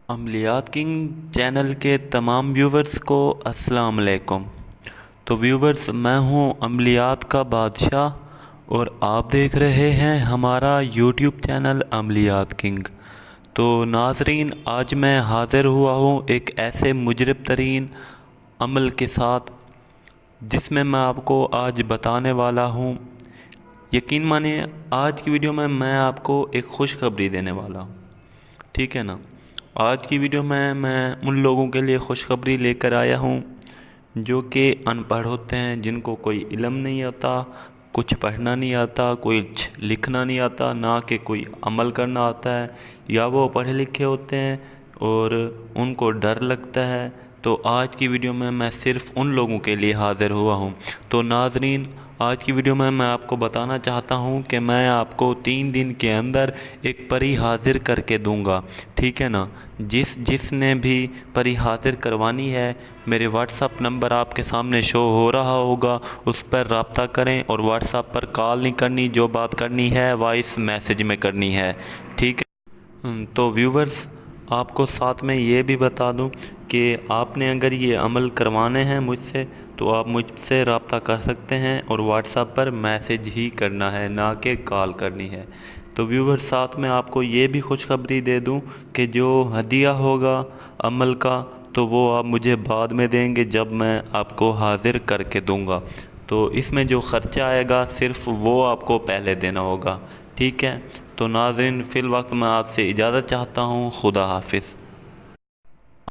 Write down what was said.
عملیات king channel کے تمام viewers کو السلام علیکم۔ تو ویورز، میں ہوں عملیات کا بادشاہ اور آپ دیکھ رہے ہیں ہمارا یوٹیوب چینل عملیات کنگ۔ تو ناظرین، آج میں حاضر ہوا ہوں ایک ایسے مجرب ترین عمل کے ساتھ جس میں آپ کو آج بتانے والا ہوں۔ یقین مانیے، آج کی ویڈیو میں آپ کو ایک خوشخبری دینے والا ہوں، ٹھیک ہے نا۔ آج کی ویڈیو میں ان لوگوں کے لیے خوشخبری لے کر آیا ہوں جو کہ ان پڑھ ہوتے ہیں، جن کو کوئی علم نہیں آتا، کچھ پڑھنا نہیں آتا، کچھ لکھنا نہیں آتا، نہ کہ کوئی عمل کرنا آتا ہے، یا وہ پڑھے لکھے ہوتے ہیں اور ان کو ڈر لگتا ہے۔ تو آج کی ویڈیو میں صرف ان لوگوں کے لیے حاضر ہوا ہوں۔ تو ناظرین، آج کی ویڈیو میں آپ کو بتانا چاہتا ہوں کہ میں آپ کو 3 دن کے اندر ایک پری حاضر کر کے دوں گا، ٹھیک ہے نا۔ جس نے بھی پری حاضر کروانی ہے، میرے واٹس اپ نمبر آپ کے سامنے شو ہو رہا ہوگا، اس پر رابطہ کریں، اور واٹس اپ پر کال نہیں کرنی، جو بات کرنی ہے وائس میسیج میں کرنی ہے، ٹھیک ہے۔ تو ویورز، آپ کو ساتھ میں یہ بھی بتا دوں کہ آپ نے اگر یہ عمل کروانے ہیں مجھ سے، تو آپ مجھ سے رابطہ کر سکتے ہیں، اور واٹس اپ پر میسیج ہی کرنا ہے، نہ کہ کال کرنی ہے۔ تو ویور، ساتھ میں آپ کو یہ بھی خوشخبری دے دوں کہ جو ہدیہ ہوگا عمل کا، تو وہ آپ مجھے بعد میں دیں گے جب میں آپ کو حاضر کر کے دوں گا۔ تو اس میں جو خرچہ آئے گا صرف وہ آپ کو پہلے دینا ہوگا، ٹھیک ہے۔ تو ناظرین، فی الوقت میں آپ سے اجازت چاہتا ہوں۔ خدا حافظ۔